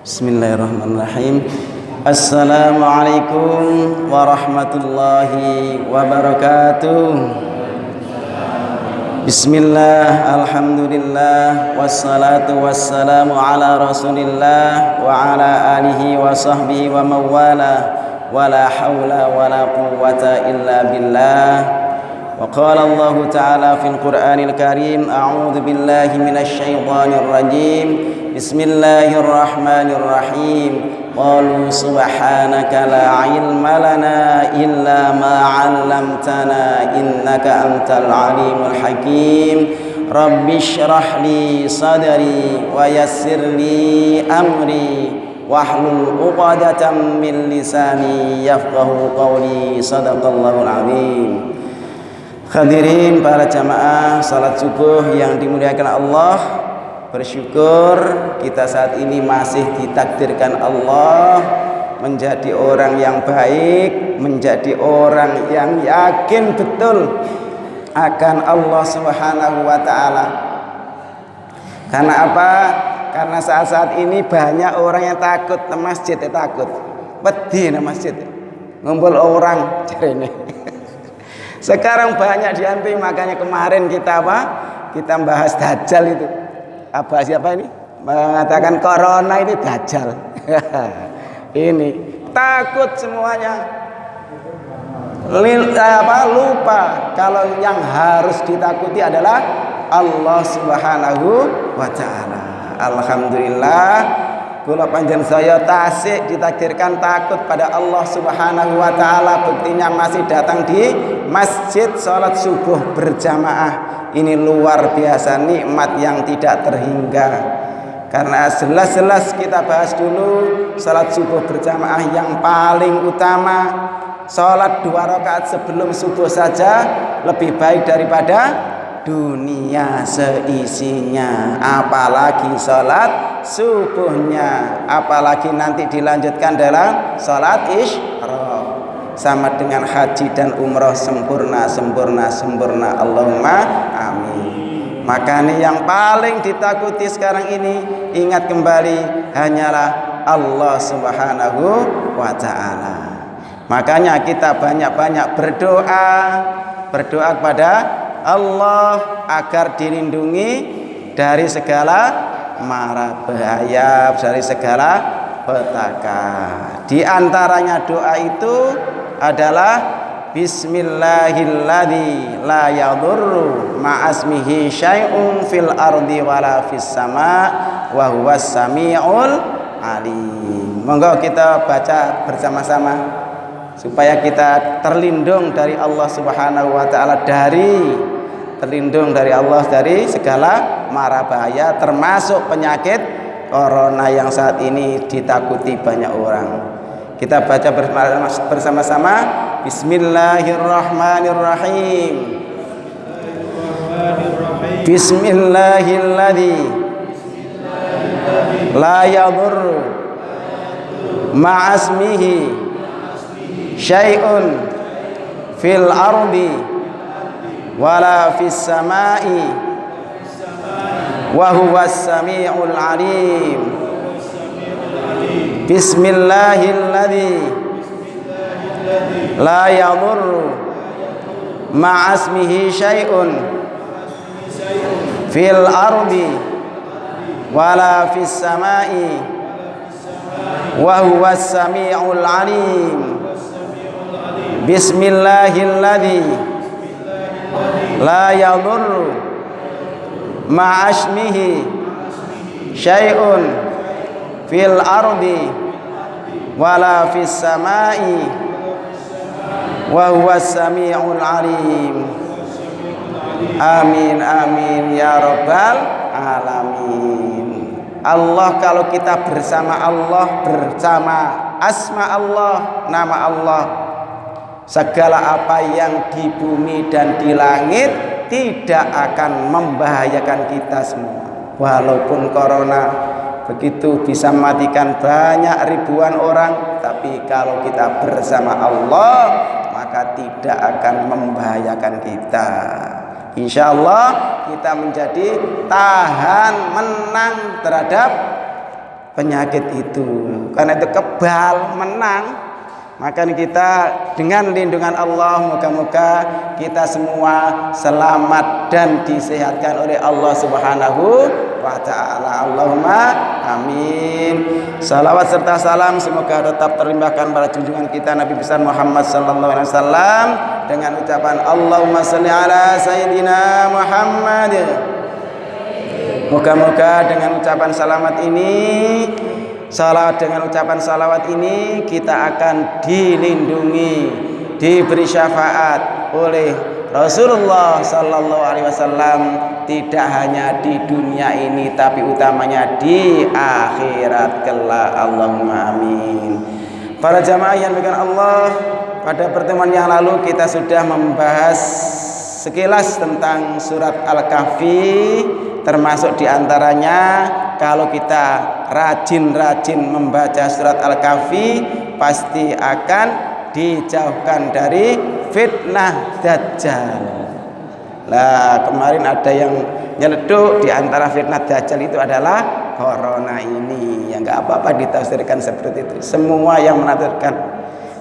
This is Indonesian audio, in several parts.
Bismillahirrahmanirrahim. Assalamualaikum warahmatullahi wabarakatuh. Bismillah, alhamdulillah, wassalatu wassalamu ala rasulillah wa ala alihi wa sahbihi wa mawala, wa la hawla wa la quwwata illa billah. Wa qala Allah ta'ala fil Qur'anil Karim, a'udzu billahi minasy syaithanir rajim. Bismillahirrahmanirrahim. Qalu subhanaka la ilma lana illa ma 'allamtana innaka antal alimul hakim. Rabbi shrah li sadri wa yassir li amri wahlul 'uqdatam min lisani yafqahu qawli. Shadaqallahul azim. Hadirin para jamaah salat subuh yang dimuliakan Allah, bersyukur kita saat ini masih ditakdirkan Allah menjadi orang yang baik, menjadi orang yang yakin betul akan Allah Subhanahu wa taala. Karena apa? Karena saat-saat ini banyak orang yang takut ke masjid, takut. Wedi nang masjid. Ngumpul orang jarene. Sekarang banyak diantri, makanya kemarin kita Kita bahas Dajjal itu. Apa siapa ini? Mengatakan corona ini Dajjal. Ini takut semuanya. Lupa kalau yang harus ditakuti adalah Allah Subhanahu wa taala. Alhamdulillah, kula panjang saya tasik ditakdirkan takut pada Allah Subhanahu wa taala. Buktinya masih datang di masjid salat subuh berjamaah. Ini luar biasa nikmat yang tidak terhingga. Karena jelas-jelas kita bahas dulu salat subuh berjamaah yang paling utama. Salat 2 rakaat sebelum subuh saja lebih baik daripada dunia seisinya, apalagi salat subuhnya, apalagi nanti dilanjutkan dalam salat isyraq, sama dengan haji dan umroh sempurna. Allahumma amin. Makanya yang paling ditakuti sekarang ini, ingat kembali, hanyalah Allah Subhanahu wa ta'ala. Makanya kita banyak-banyak berdoa kepada Allah agar dilindungi dari segala mara bahaya, dari segala petaka. Di antaranya doa itu adalah Bismillahilladzi la yadurru ma'asmihi syai'un fil ardi wala fis sama wa huwas samiul alim. Monggo kita baca bersama-sama supaya kita terlindung dari Allah Subhanahu wa taala, terlindung dari Allah dari segala mara bahaya, termasuk penyakit corona yang saat ini ditakuti banyak orang. Kita baca bersama-sama. Bismillahirrahmanirrahim. Bismillahilladzi la yadurru ma'asmihi syai'un fil ardi wala fis samai wa huwas samiul alim. Bismillahilladzi la yadurru ma'asmihi syai'un fil ardi wala fis samai wa huwas samiul alim. Bismillahilladzi la yadurru ma'asmihi syai'un fil ardi wala fis samai wa huwas samiul alim. Amin amin ya rabbal alamin. Allah, kalau kita bersama Allah, bersama asma Allah, nama Allah, segala apa yang di bumi dan di langit tidak akan membahayakan kita semua. Walaupun corona begitu bisa mematikan banyak ribuan orang, tapi kalau kita bersama Allah maka tidak akan membahayakan kita. Insya Allah kita menjadi tahan menang terhadap penyakit itu. Karena itu kebal, menang. Maka kita dengan lindungan Allah, moga-moga kita semua selamat dan disehatkan oleh Allah Subhanahu wa ta'ala. Allahumma amin. Salawat serta salam semoga tetap terlimpahkan pada junjungan kita Nabi besar Muhammad sallallahu alaihi wasallam dengan ucapan Allahumma shalli ala sayyidina Muhammad. Moga-moga dengan ucapan salawat ini kita akan dilindungi, diberi syafaat oleh Rasulullah sallallahu alaihi wasallam, tidak hanya di dunia ini tapi utamanya di akhirat kelak. Allahumma amin. Para jamaah yang dimuliakan Allah, pada pertemuan yang lalu kita sudah membahas sekilas tentang surat Al-Kahfi, termasuk diantaranya kalau kita rajin-rajin membaca surat Al-Kahfi pasti akan dijauhkan dari fitnah Dajjal. Lah kemarin ada yang nyeleduk, di antara fitnah Dajjal itu adalah corona ini. Ya nggak apa-apa ditafsirkan seperti itu. Semua yang menafsirkan,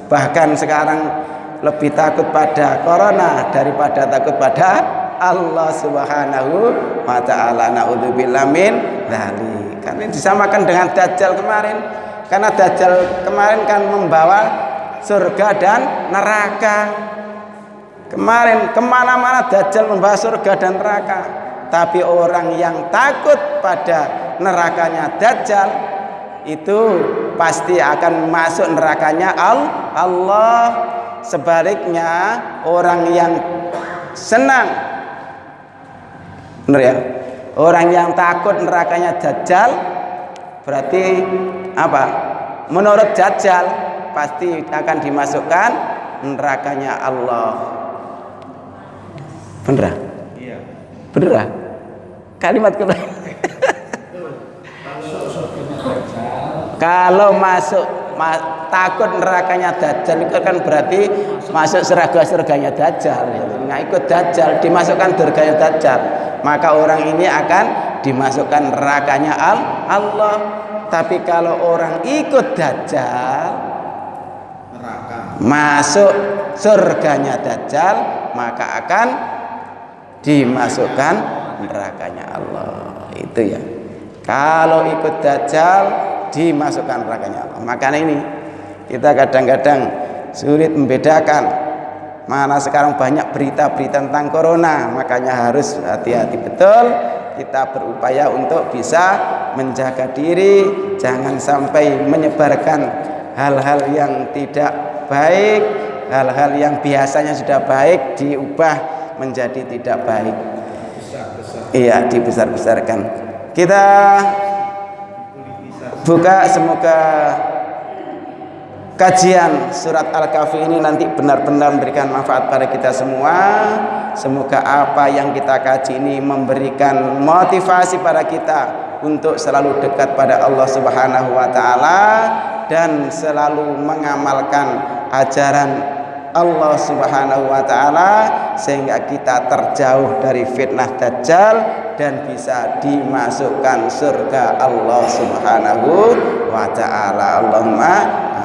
bahkan sekarang lebih takut pada corona daripada takut pada Allah Subhanahu wa ta'ala. Na'udzubillah min dzalik. Karena disamakan dengan Dajjal kemarin. Karena Dajjal kemarin kan membawa surga dan neraka. Kemarin kemana-mana Dajjal membawa surga dan neraka. Tapi orang yang takut pada nerakanya Dajjal itu pasti akan masuk nerakanya Allah. Sebaliknya orang yang senang, benar ya, orang yang takut nerakanya Dajjal berarti apa? Menurut Dajjal pasti akan dimasukkan nerakanya Allah. Bener? Iya. Bener? Kalimat kedua. Kalau takut nerakanya Dajjal itu kan berarti masuk surganya Dajjal. Nah ikut Dajjal, dimasukkan surganya Dajjal, maka orang ini akan dimasukkan nerakanya Allah. Tapi kalau orang ikut Dajjal, masuk surganya Dajjal, maka akan dimasukkan nerakanya Allah. Itu ya. Kalau ikut Dajjal dimasukkan nerakanya Allah. Makanya ini kita kadang-kadang sulit membedakan mana sekarang banyak berita-berita tentang corona. Makanya harus hati-hati betul. Kita berupaya untuk bisa menjaga diri, jangan sampai menyebarkan hal-hal yang tidak baik, hal-hal yang biasanya sudah baik diubah menjadi tidak baik. Iya, dibesar-besarkan. Kita buka, semoga kajian surat Al-Kahfi ini nanti benar-benar memberikan manfaat pada kita semua. Semoga apa yang kita kaji ini memberikan motivasi pada kita untuk selalu dekat pada Allah Subhanahu wa ta'ala dan selalu mengamalkan ajaran Allah Subhanahu wa ta'ala sehingga kita terjauh dari fitnah Dajjal dan bisa dimasukkan surga Allah Subhanahu wa ta'ala. Allahumma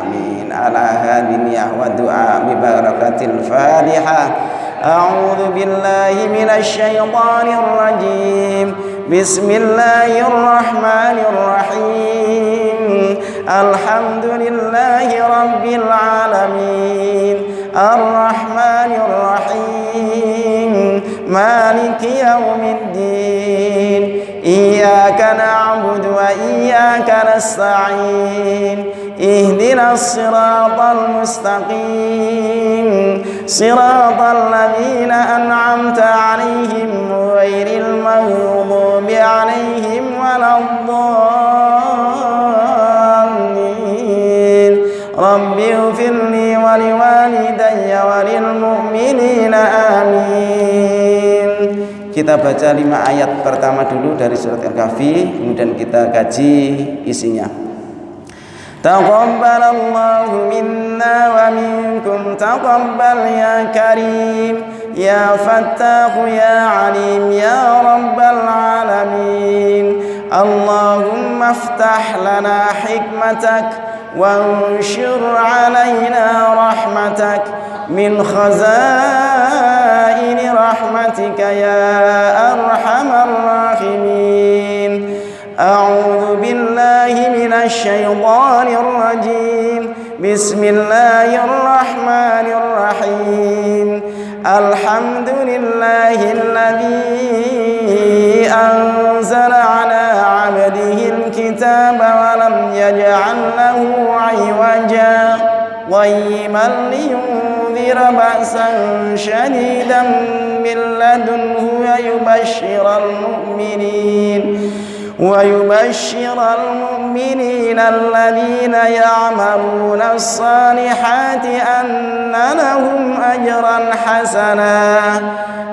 amin. Ala hadiniyah wa du'a bi barakatil Fatihah. A'udzu billahi minasy syaithanir rajim. Bismillahirrahmanirrahim. Alhamdulillahi rabbil alamin. Ar-Rahmanir Rahim. Maliki yaumiddin. Iyyaka na'budu wa iyyaka nasta'in. Ihdinas siratal mustaqim. Siratal ladzina an'amta 'alaihim ghairil maghdubi 'alaihim waladdallin. Rabbi ighfirli wa liwalidayya wa lil mu'minina amin. Kita baca 5 ayat pertama dulu dari surat Al-Kahfi, kemudian kita kaji isinya. Taqabbalallahu minna wa minkum taqabbal ya karim ya fattahu ya alim ya rabbal alamin. Allahumma وافتح لنا حكمتك وانشر علينا رحمتك من خزائن رحمتك يا أرحم الراحمين. أعوذ بالله من الشيطان الرجيم. بسم الله الرحمن الرحيم. الحمد لله الذي أنزل على عبده الكتاب ولم يجعل له عوجا قيما لينذر بأسا شديدا من لدنه ويبشر المؤمنين الذين يعملون الصالحات أن لهم أجرا حسنا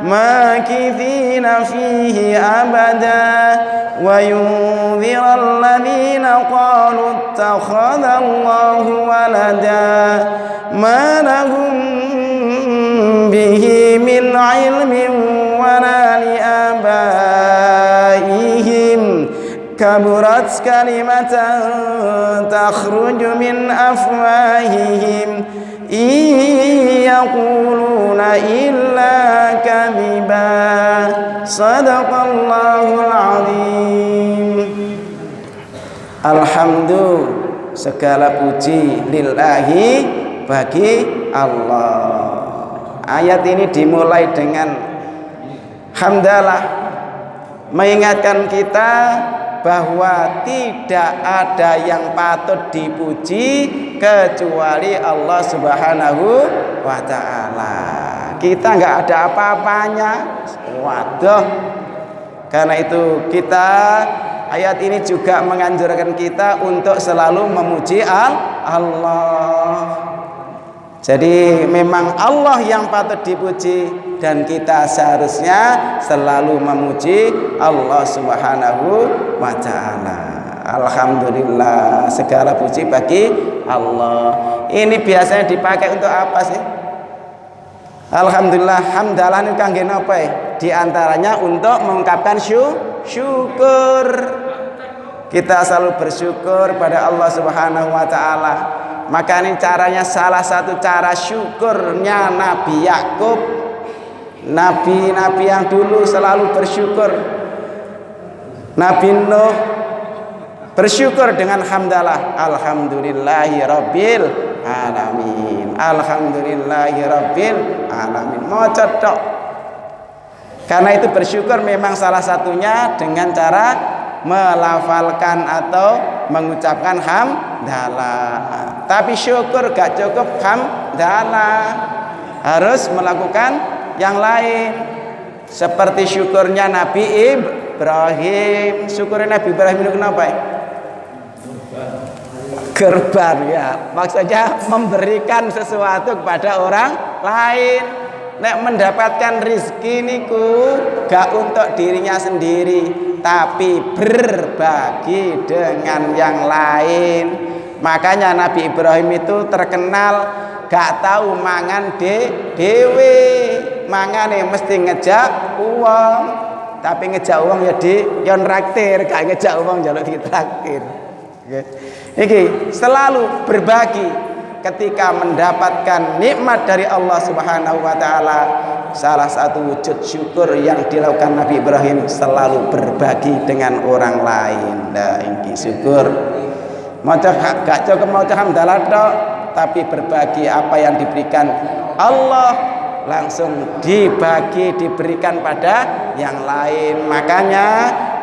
ماكثين فيه أبدا وينذر الذين قالوا اتخذ الله ولدا ما لهم به من علم ولا لآبائهم كبرت كلمة تخرج من أفواههم إن يقولون إلا كذبا صدق الله العظيم. Alhamdulillah, segala puji lillahi, bagi Allah. Ayat ini dimulai dengan hamdalah, mengingatkan kita bahwa tidak ada yang patut dipuji kecuali Allah Subhanahu wa ta'ala. Kita nggak ada apa-apanya. Waduh. Karena itu ayat ini juga menganjurkan kita untuk selalu memuji Allah. Jadi memang Allah yang patut dipuji dan kita seharusnya selalu memuji Allah Subhanahu wa ta'ala. Alhamdulillah, segala puji bagi Allah. Ini biasanya dipakai untuk apa sih? Alhamdulillah, hamdalah ini kangge napa? Di antaranya untuk mengungkapkan syukur. Kita selalu bersyukur pada Allah Subhanahu wa ta'ala. Maka ini caranya, salah satu cara syukurnya Nabi Yakub. Nabi-nabi yang dulu selalu bersyukur. Nabi Nuh bersyukur dengan hamdalah. Alhamdulillahi rabbil alamin. Alhamdulillahi rabbil alamin. Maca tok. Karena itu bersyukur memang salah satunya dengan cara melafalkan atau mengucapkan hamdalah. Tapi syukur gak cukup hamdalah, harus melakukan yang lain. Seperti syukurnya Nabi Ibrahim. Syukurnya Nabi Ibrahim itu kenapa ya? Kurban ya. Maksudnya memberikan sesuatu kepada orang lain. Nek mendapatkan rizki niku gak untuk dirinya sendiri, tapi berbagi dengan yang lain. Makanya Nabi Ibrahim itu terkenal gak tahu mangan dewe, mangane mesti ngejak uang. Tapi ngejak uang ya nraktir, gak ngejak uang jaluk ditraktir. Iki selalu berbagi. Ketika mendapatkan nikmat dari Allah Subhanahu wa ta'ala, salah satu wujud syukur yang dilakukan Nabi Ibrahim selalu berbagi dengan orang lain. Nah, ini syukur. Gak cukup mau hamdalah tok, tapi berbagi apa yang diberikan Allah langsung diberikan pada yang lain. Makanya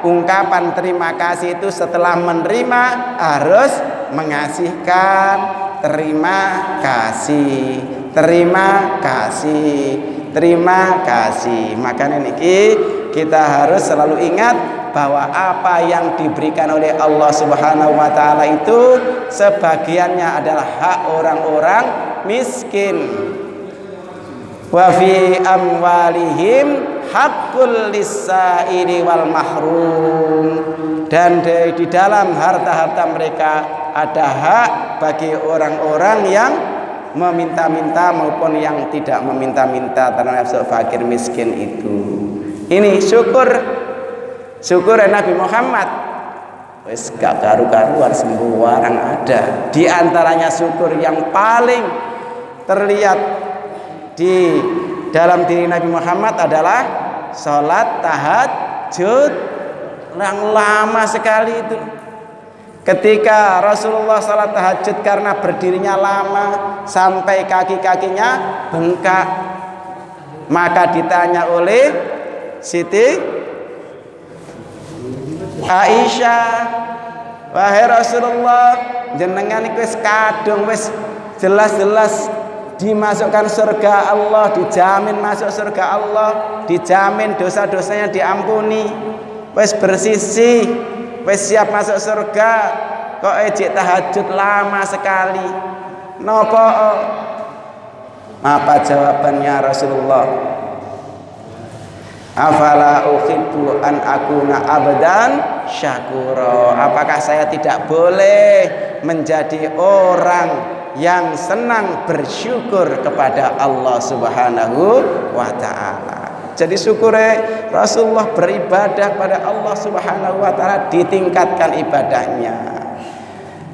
ungkapan terima kasih itu setelah menerima harus mengasihkan. Terima kasih, terima kasih, terima kasih. Makanya niki kita harus selalu ingat bahwa apa yang diberikan oleh Allah Subhanahu wa ta'ala itu sebagiannya adalah hak orang-orang miskin. Wa fi amwalihim haqqul lis-sa'ili wal mahrum. Dan di dalam harta-harta mereka ada hak bagi orang-orang yang meminta-minta maupun yang tidak meminta-minta, termasuk fakir miskin itu. Ini syukur Nabi Muhammad. Wis gak karu-karuan sembarang ada. Di antaranya syukur yang paling terlihat di dalam diri Nabi Muhammad adalah sholat tahajud yang lama sekali itu. Ketika Rasulullah sholat tahajud karena berdirinya lama sampai kaki-kakinya bengkak, maka ditanya oleh Siti Aisyah, wahai Rasulullah, jenengan iku wis kadung wis jelas-jelas dimasukkan surga Allah, dijamin masuk surga Allah, dijamin dosa-dosanya diampuni, wis bersih, wis siap masuk surga, kok ejek tahajud lama sekali. Napa? Apa jawabannya Rasulullah? Afala uhibbu an akuna abdan syakura. Apakah saya tidak boleh menjadi orang yang senang bersyukur kepada Allah Subhanahu wa taala. Jadi syukur Rasulullah beribadah kepada Allah Subhanahu wa taala, ditingkatkan ibadahnya.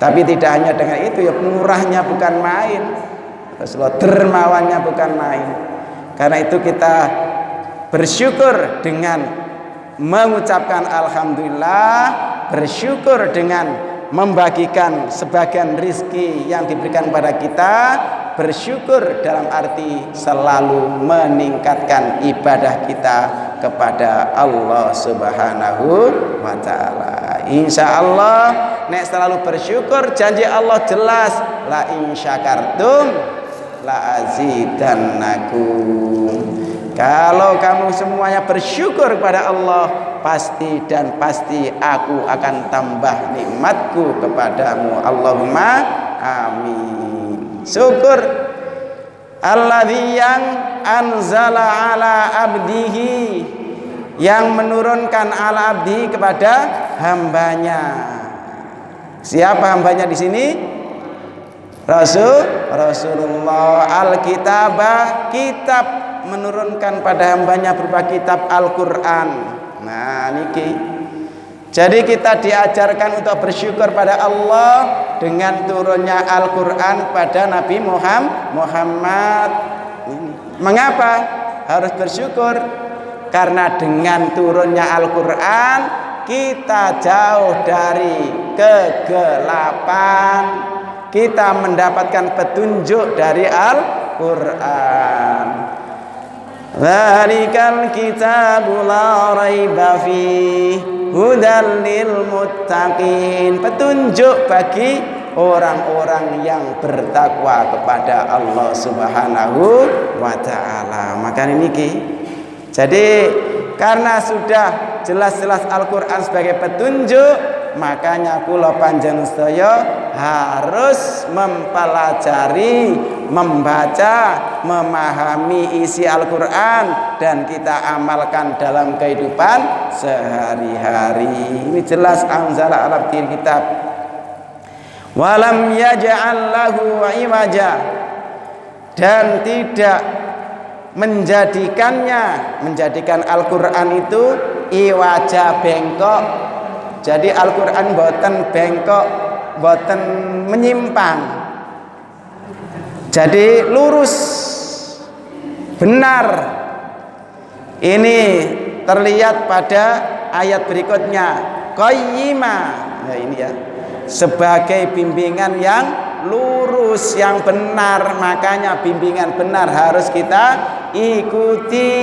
Tapi tidak hanya dengan itu, ya murahnya bukan main. Rasulullah dermawannya bukan main. Karena itu kita bersyukur dengan mengucapkan alhamdulillah, bersyukur dengan membagikan sebagian rizki yang diberikan kepada kita, bersyukur dalam arti selalu meningkatkan ibadah kita kepada Allah Subhanahu wa taala. Insyaallah nek selalu bersyukur, janji Allah jelas, la in syakartum la azidannakum. Kalau kamu semuanya bersyukur kepada Allah, pasti dan pasti aku akan tambah nikmatku kepadamu. Allahumma amin. Syukur alladzi yang anzala ala abdihi, yang menurunkan ala abdi kepada hambanya. Siapa hambanya di sini? Rasulullah. Alkitabah, kitab menurunkan pada hambanya berupa kitab Al-Quran. Nah niki, jadi kita diajarkan untuk bersyukur pada Allah dengan turunnya Al-Quran pada Nabi Muhammad. Mengapa harus bersyukur? Karena dengan turunnya Al-Quran kita jauh dari kegelapan, kita mendapatkan petunjuk dari Al-Quran. Dzalikal kitabu la raiba fihi hudal lil muttaqin, petunjuk bagi orang-orang yang bertakwa kepada Allah Subhanahu wa taala. Maka niki, jadi karena sudah jelas-jelas Al-Qur'an sebagai petunjuk, makanya kula panjenengan sedaya harus mempelajari, membaca, memahami isi Al-Quran dan kita amalkan dalam kehidupan sehari-hari. Ini jelas anzala ala abdil kitab walam yaj'al lahu iwaja, dan tidak menjadikan Al-Quran itu iwaja, bengkok. Jadi Al-Quran boten bengkok, boten menyimpang, jadi lurus, benar. Ini terlihat pada ayat berikutnya, qayyima. Nah ini ya, sebagai bimbingan yang lurus, yang benar. Makanya bimbingan benar harus kita ikuti.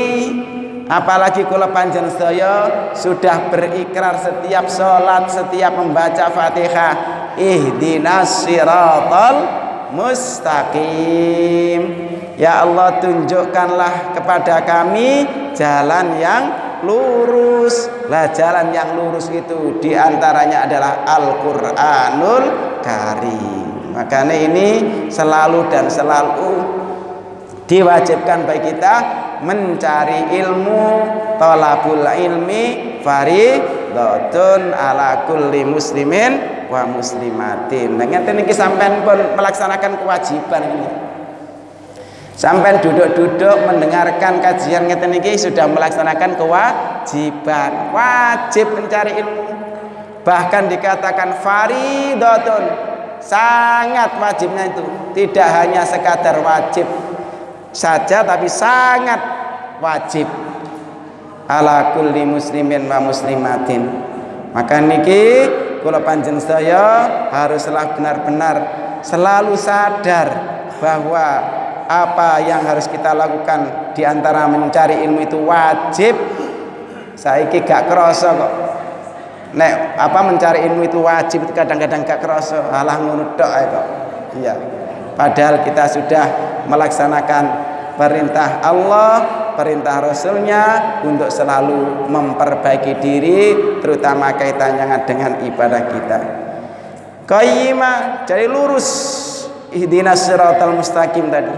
Apalagi kula panjenengan sedaya sudah berikrar setiap sholat, setiap membaca Fatihah, ihdinas siratal mustaqim. Ya Allah, tunjukkanlah kepada kami jalan yang lurus. Lah jalan yang lurus itu diantaranya adalah Al-Quranul Karim. Makanya ini selalu dan selalu diwajibkan bagi kita mencari ilmu. Thalabul ilmi fardhatun ala kulli muslimin wa muslimatin. Nah ngeten iki sampean pun melaksanakan kewajiban ini. Sampean duduk-duduk mendengarkan kajian ngeten iki sudah melaksanakan kewajiban. Wajib mencari ilmu. Bahkan dikatakan faridatun, sangat wajibnya itu. Tidak hanya sekadar wajib saja, tapi sangat wajib ala kulli muslimin wa muslimatin. Maka niki kula panjenengan sedaya haruslah benar-benar selalu sadar bahwa apa yang harus kita lakukan di antara mencari ilmu itu wajib. Saiki gak kerasa kok. Nek apa mencari ilmu itu wajib, itu kadang-kadang gak kerasa. Alah ngono tok ae kok. Iya. Padahal kita sudah melaksanakan perintah Allah, perintah Rasulnya untuk selalu memperbaiki diri, terutama kaitannya dengan ibadah kita. Qayyimah, jadi lurus. Ihdinas siratal mustaqim tadi.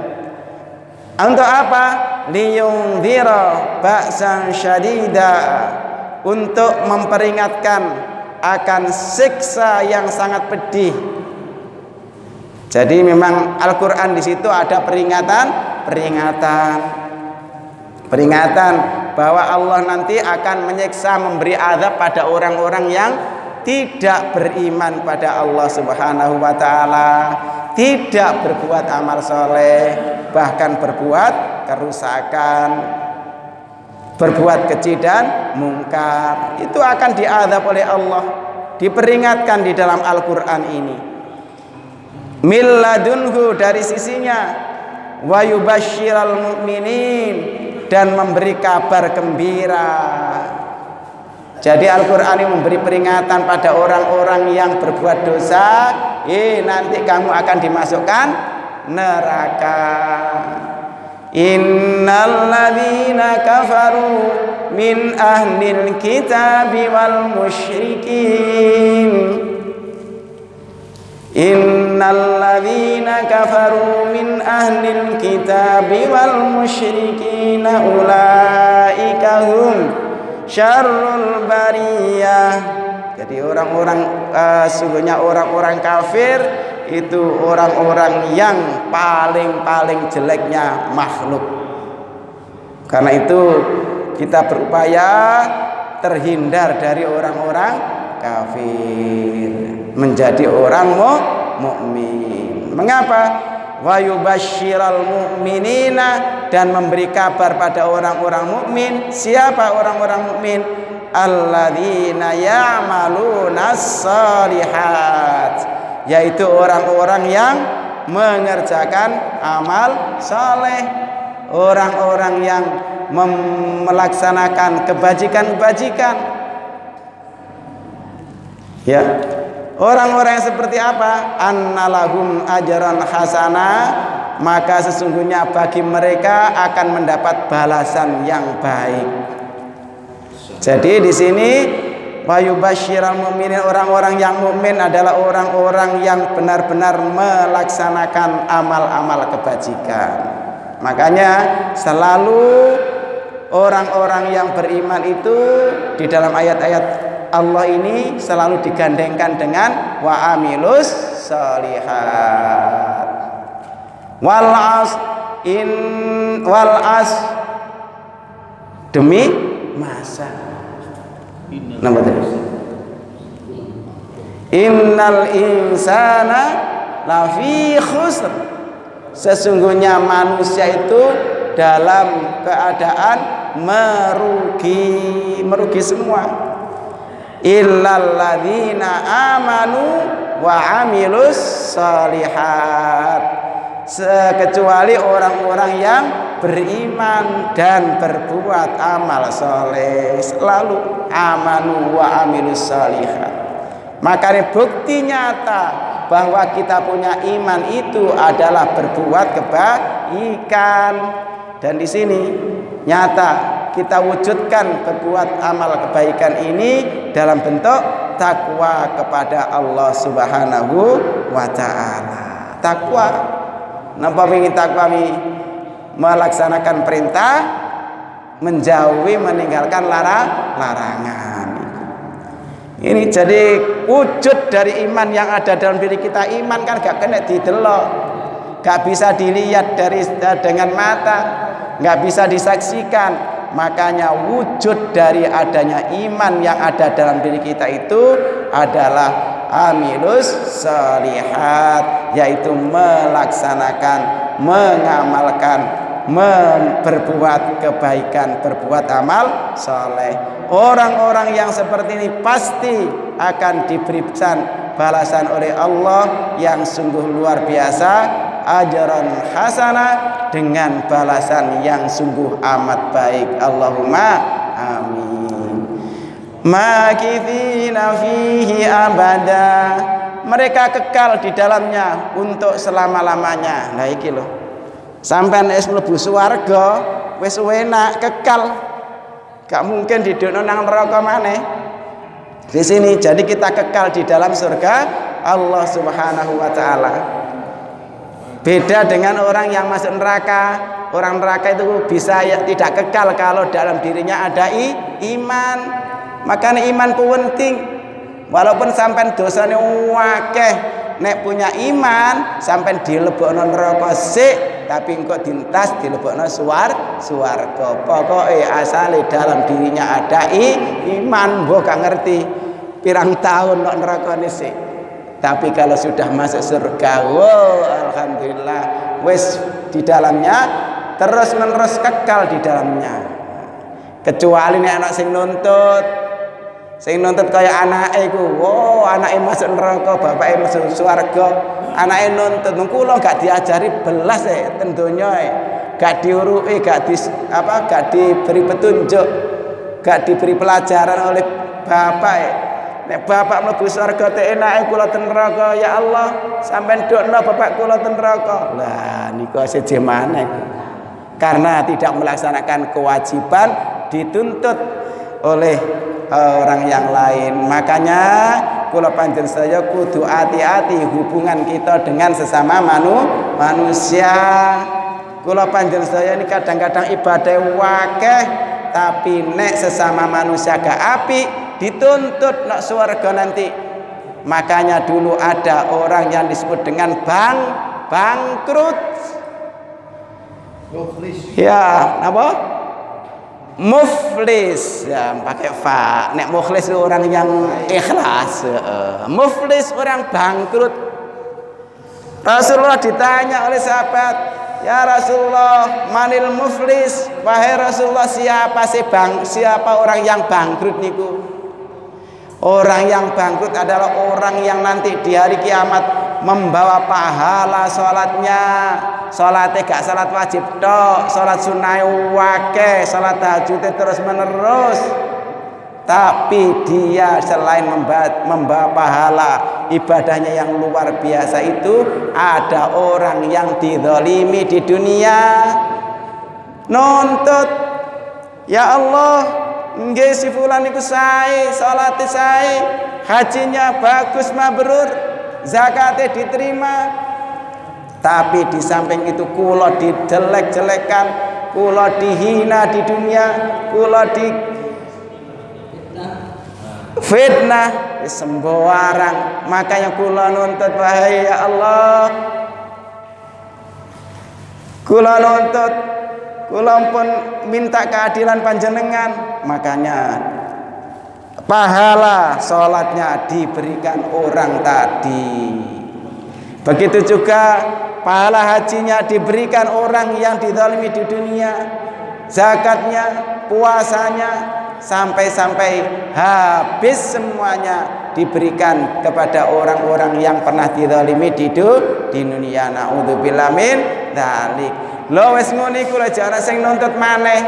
Untuk apa? Liyungdhira ba'san syadida, untuk memperingatkan akan siksa yang sangat pedih. Jadi memang Al-Qur'an di situ ada peringatan bahwa Allah nanti akan menyiksa, memberi azab pada orang-orang yang tidak beriman pada Allah Subhanahu wa taala, tidak berbuat amal soleh, bahkan berbuat kerusakan, berbuat keji dan mungkar. Itu akan diazab oleh Allah, diperingatkan di dalam Al-Qur'an ini. Milladunhu, dari sisinya, wa yubasyiral mu'minin, dan memberi kabar gembira. Jadi Al-Qur'an ini memberi peringatan pada orang-orang yang berbuat dosa, nanti kamu akan dimasukkan neraka. Innal ladzina kafaru min ahlil kitabi wal musyrikin. Innal ladzina kafaru min ahlil kitabi wal musyrikin ulaika hum syarrul bariyah. Jadi orang-orang sungguhnya orang-orang kafir itu orang-orang yang paling jeleknya makhluk. Karena itu kita berupaya terhindar dari orang-orang kafir, menjadi orang mukmin. Mengapa? Wa yubasyiral mu'minina, dan memberi kabar pada orang-orang mukmin. Siapa orang-orang mukmin? Alladzina ya'malunas shalihat, yaitu orang-orang yang mengerjakan amal saleh, orang-orang yang melaksanakan kebajikan-kebajikan. Ya, orang-orang yang seperti apa? Annalahum ajran hasana, maka sesungguhnya bagi mereka akan mendapat balasan yang baik. Jadi di sini wa yubasyiral mu'minin, orang-orang yang mukmin adalah orang-orang yang benar-benar melaksanakan amal-amal kebajikan. Makanya selalu orang-orang yang beriman itu di dalam ayat-ayat Allah ini selalu digandengkan dengan wa amilus shalihat. Wal as demi masa. Nama terus. Innal insana lafi khusr, sesungguhnya manusia itu dalam keadaan merugi semua. Illal ladzina amanu wa amilus shalihat, kecuali orang-orang yang beriman dan berbuat amal soleh. Selalu amanu wa amilus shalihat. Makanya bukti nyata bahwa kita punya iman itu adalah berbuat kebaikan. Dan di sini nyata kita wujudkan berbuat amal kebaikan ini dalam bentuk takwa kepada Allah Subhanahu wa taala. Takwa, napa ingin takwa? Melaksanakan perintah, menjauhi meninggalkan larangan. Ini jadi wujud dari iman yang ada dalam diri kita. Iman kan gak kena didelok, gak bisa dilihat dengan mata, gak bisa disaksikan. Makanya wujud dari adanya iman yang ada dalam diri kita itu adalah amilus sholihat, yaitu melaksanakan, mengamalkan, berbuat kebaikan, berbuat amal soleh. Orang-orang yang seperti ini pasti akan diberikan balasan oleh Allah yang sungguh luar biasa, ajran hasanah, dengan balasan yang sungguh amat baik. Allahumma amin. Makithina fihi abada, mereka kekal di dalamnya untuk selama-lamanya. Nah iki lho, sampean wis mlebu swarga wis enak kekal, gak mungkin didukno nang neraka maneh di sini. Jadi kita kekal di dalam surga Allah Subhanahu wa taala. Beda dengan orang yang masuk neraka. Orang neraka itu bisa tidak kekal kalau dalam dirinya ada iman. Makanya iman ku penting. Walaupun sampean dosane akeh, nek punya iman sampean dilebokno neraka sik, tapi engko dintas dilebokno swarga. Pokoke asale dalam dirinya ada iman, mbok gak ngerti pirang tahun nek nerakane sik. Tapi kalau sudah masuk surga, wow, alhamdulillah, wis di dalamnya terus menerus kekal di dalamnya. Kecuali nek anak sing nuntut kaya anake iku, wow, anake masuk neraka, bapake masuk swarga, anake nuntut. Kula gak diajari belas ten donya, gak diuruki, gak diberi petunjuk, gak diberi pelajaran oleh bapak. Nek bapak mlebu swarga te enake kula ten neraka, ya Allah, sampean dokno bapak kula ten neraka. Lah niku seje maneh. Karena tidak melaksanakan kewajiban dituntut oleh orang yang lain. Makanya kula panjenengan saya kudu hati-hati hubungan kita dengan sesama manusia. Kula panjenengan saya ini kadang-kadang ibadah wakeh, tapi nek sesama manusia gak apik, dituntut nak surga nanti. Makanya dulu ada orang yang disebut dengan bangkrut. Ya, apa? Muflis. Ya, pakai fa. Nek muflis itu orang yang ikhlas. Muflis orang bangkrut. Rasulullah ditanya oleh sahabat, "Ya Rasulullah, manil muflis?" Wahai Rasulullah, siapa orang yang bangkrut niku? Orang yang bangkrut adalah orang yang nanti di hari kiamat membawa pahala sholatnya. Sholatnya gak sholat wajib tok, sholat sunnah wakeh, sholat tahajud terus menerus. Tapi dia selain membawa pahala ibadahnya yang luar biasa itu, ada orang yang dizalimi di dunia. Nuntut, ya Allah, nggih si fulan iku sae, salate sae, hajinya bagus mabrur, zakatnya diterima. Tapi di samping itu kula dijelek-jelekan, kula dihina di dunia, kula di fitnah, sembarang. Makanya kula nuntut, wahai ya Allah, kula nuntut, kula pun minta keadilan panjenengan. Makanya pahala sholatnya diberikan orang tadi. Begitu juga pahala hajinya diberikan orang yang dizalimi di dunia. Zakatnya, puasanya, sampai habis semuanya diberikan kepada orang-orang yang pernah dizalimi di dunia. Naudzubillah min dzalik. Lho wis ngono iku lho, jare sing nuntut maneh.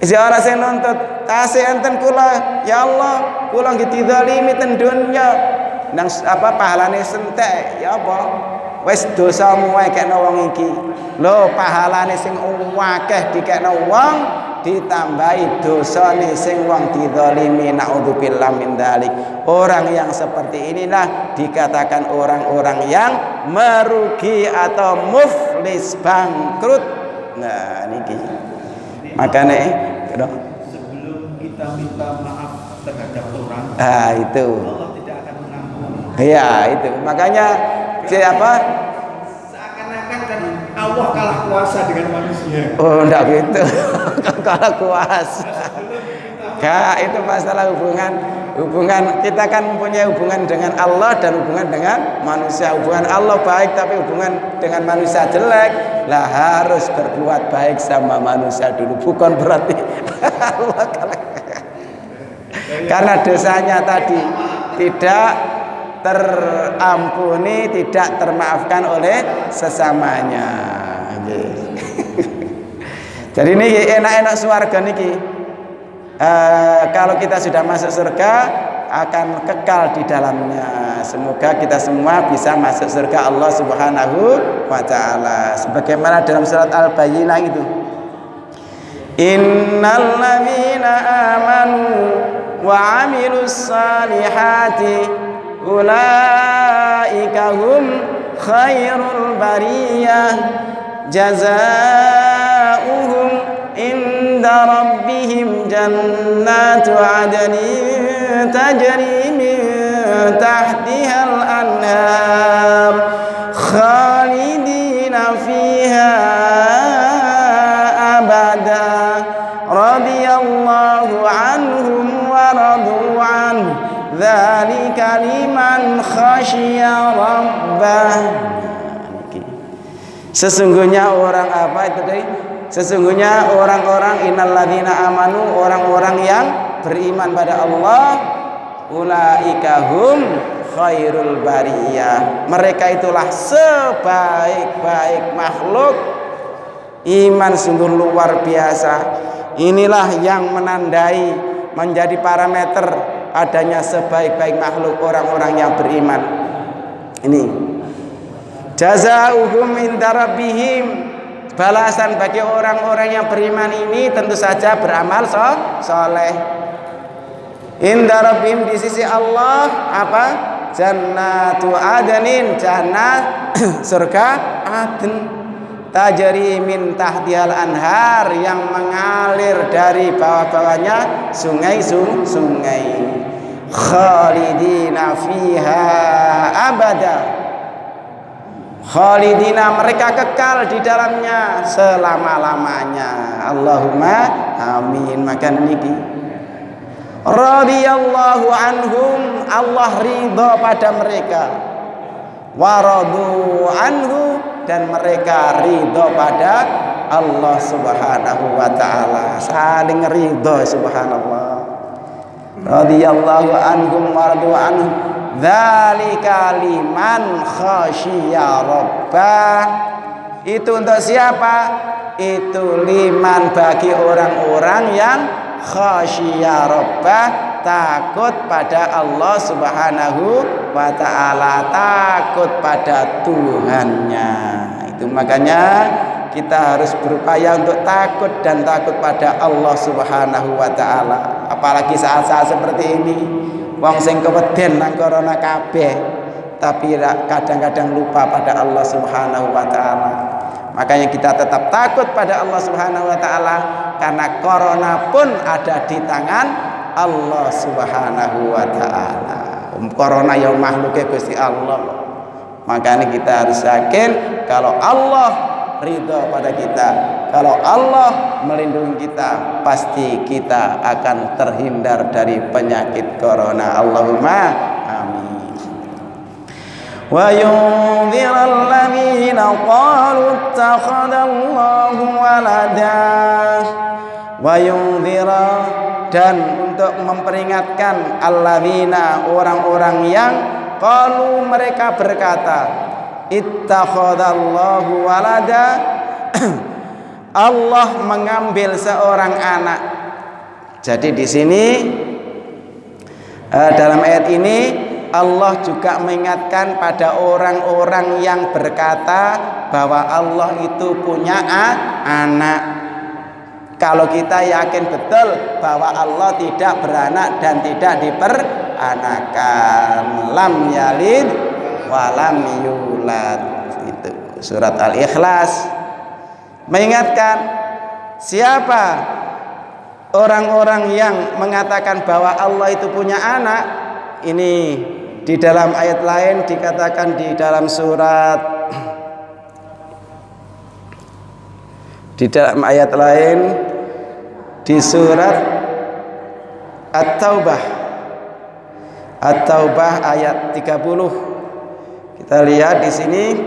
Jare sing nuntut tasih enten kula, ya Allah, kula nggih dizalimi ten dunya. Nang apa pahalane sentek, ya apa? Wis dosamu wae kekno wong iki. Lho pahalane sing akeh dikekno wong, ditambahi dosane sing wong dizalimi. Naudzubillah min dzalik. Orang yang seperti inilah dikatakan orang-orang yang merugi atau muflis, bangkrut. Nah niki makanya sebelum kita minta maaf terhadap orang, itu Allah tidak akan mengampuni. ya itu makanya siapa seakan-akan kan Allah kalah kuasa dengan manusia. Oh, enggak gitu. Kalah kuasa. Enggak, itu masalah hubungan kita kan mempunyai hubungan dengan Allah dan hubungan dengan manusia. Hubungan Allah baik tapi hubungan dengan manusia jelek. Lah harus berbuat baik sama manusia dulu, bukan berarti Allah kalah. Karena dosanya tadi tidak terampuni, tidak termaafkan oleh sesamanya. Jadi ini enak-enak surga niki. Kalau kita sudah masuk surga akan kekal di dalamnya. Semoga kita semua bisa masuk surga Allah Subhanahu wa taala. Sebagaimana dalam surat Al-Bayyinah itu. Innal ladzina amanu wa 'amilus salihati ulaika hum khairul bariyah jazaohum inda rabbihim jannatu 'adnin tajri min tahtihal anhar khalidina fiha abada radiyallahu anhum wa radu anhu dzalika liman khasyiya rabbah. Sesungguhnya orang apa itu tadi? Sesungguhnya orang-orang innalladzina amanu, orang-orang yang beriman pada Allah, ulaika hum khairul bariyah. Mereka itulah sebaik-baik makhluk. Iman sungguh luar biasa. Inilah yang menandai menjadi parameter adanya sebaik-baik makhluk orang-orang yang beriman. Ini jazaohum inda rabbihim, balasan bagi orang-orang yang beriman ini tentu saja beramal soleh. Inda rabbihim, di sisi Allah apa? Jannatu adnin, jannah surga adn, tajri min tahtihal anhar, yang mengalir dari bawah-bawahnya sungai-sungai. Khalidina fiha abada, khalidina, mereka kekal di dalamnya selama-lamanya. Allahumma amin. Maka niki radhiyallahu anhum, Allah ridha pada mereka, wa radu anhu, dan mereka ridha pada Allah Subhanahu wa taala. Saling ridha, subhanallah. Radhiyallahu anhum wa radu anhu dzalika liman khasyiya rabbah. Itu untuk siapa? Itu liman, bagi orang-orang yang khasyiya rabbah, takut pada Allah Subhanahu wa taala, takut pada Tuhannya. Itu makanya kita harus berupaya untuk takut dan takut pada Allah Subhanahu wa taala. Apalagi saat-saat seperti ini, wong sing keweden nang corona kabeh, tapi kadang-kadang lupa pada Allah Subhanahu wa taala. Makanya kita tetap takut pada Allah Subhanahu wa taala, karena corona pun ada di tangan Allah Subhanahu wa taala. Corona ya makhluknya Gusti Allah. Makanya kita harus yakin kalau Allah ridha pada kita, kalau Allah melindungi kita, pasti kita akan terhindar dari penyakit corona. Allahumma amin. Wa yunziral ladzina qalu ittakhadallahu walada. Wa yunzira, dan untuk memperingatkan alladzina, orang-orang yang qalu, mereka berkata ittakhadallahu walada, Allah mengambil seorang anak. Jadi di sini dalam ayat ini Allah juga mengingatkan pada orang-orang yang berkata bahwa Allah itu punya anak. Kalau kita yakin betul bahwa Allah tidak beranak dan tidak diperanakan, lam yalid walam yulad. Itu surat Al-Ikhlas mengingatkan siapa orang-orang yang mengatakan bahwa Allah itu punya anak. Ini di dalam ayat lain dikatakan, di dalam surat Di dalam ayat lain di surat At-Taubah ayat 30. Kita lihat di sini,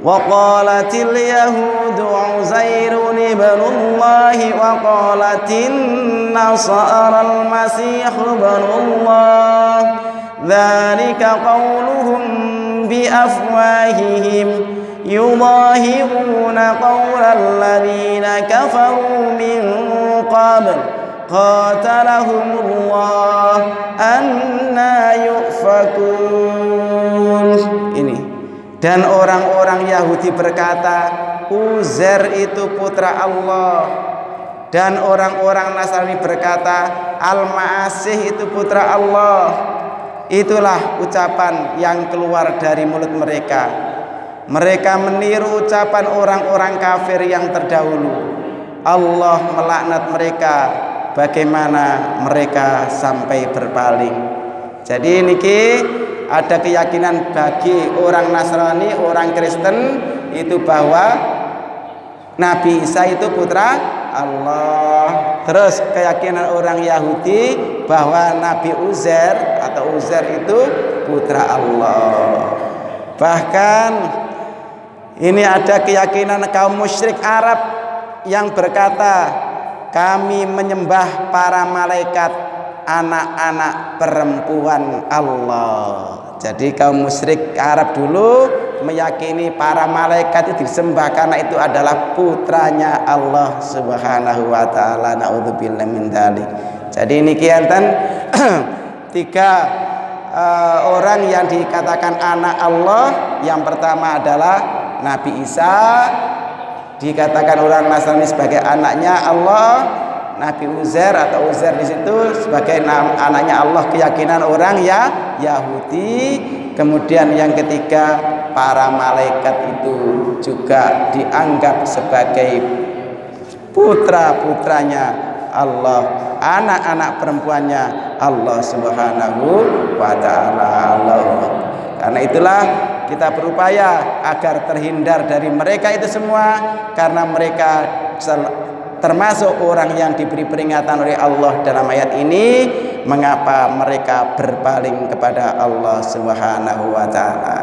wa qalatil yahudu Uzairun ibnullah wa qalatin nasara al-masih ibnullah dzalika qauluhum bi afwahihim yudahiruna qawlal ladzina kafaru min qabl qatalahumullah anna yufakun. Ini, dan orang-orang Yahudi berkata Uzair itu putra Allah, dan orang-orang Nasrani berkata Al-Masih itu putra Allah. Itulah ucapan yang keluar dari mulut mereka. Mereka meniru ucapan orang-orang kafir yang terdahulu. Allah melaknat mereka, bagaimana mereka sampai berpaling. Jadi niki ada keyakinan bagi orang Nasrani, orang Kristen itu bahwa Nabi Isa itu putra Allah. Terus keyakinan orang Yahudi bahwa Nabi Uzair atau Uzair itu putra Allah. Bahkan ini ada keyakinan kaum musyrik Arab yang berkata, kami menyembah para malaikat anak-anak perempuan Allah. Jadi kaum musyrik Arab dulu meyakini para malaikat itu disembah karena itu adalah putranya Allah Subhanahu wa taala. Naudzubillah min dzalik. Jadi ini kiantan tiga orang yang dikatakan anak Allah. Yang pertama adalah Nabi Isa, dikatakan orang Nasrani sebagai anaknya Allah. Nabi Uzair atau Uzair di situ sebagai anaknya Allah, keyakinan orang Yahudi. Kemudian yang ketiga, para malaikat itu juga dianggap sebagai putra-putranya Allah, anak-anak perempuannya Allah Subhanahu wa taala. Karena itulah kita berupaya agar terhindar dari mereka itu semua, karena mereka termasuk orang yang diberi peringatan oleh Allah dalam ayat ini. Mengapa mereka berpaling kepada Allah Subhanahu wa taala.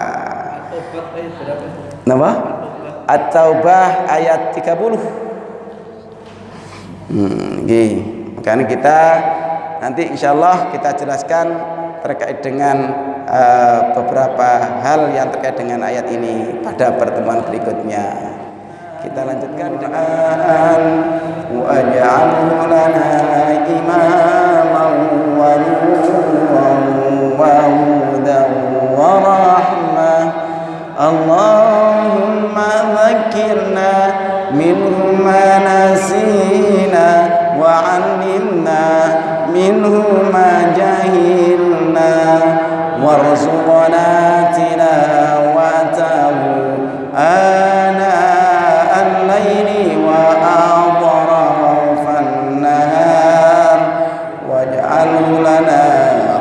Nama? At-Taubah ayat 30. Makanya kita nanti insyaallah kita jelaskan terkait dengan beberapa hal yang terkait dengan ayat ini pada pertemuan berikutnya. Kita lanjutkan doaan waj'alhu lana imaman wa nuran wa hudan wa rahmah. Allahumma dzakkirna minhu ma nasina wa 'allimna minhu ma jahilna warzuqna tilawatahu ana al-laili wa atrafan nahar waj'alhu lana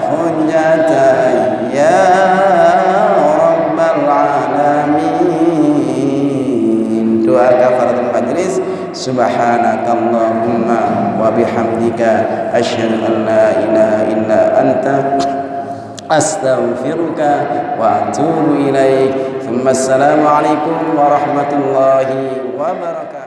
hujjatan ya rabbal alamin. Doa kafaratul majlis. Subhanakallahumma wa bihamdika asyhadu an la ilaha illa anta astaghfiruka wa atubu ilaik. Assalamualaikum warahmatullahi wabarakatuh.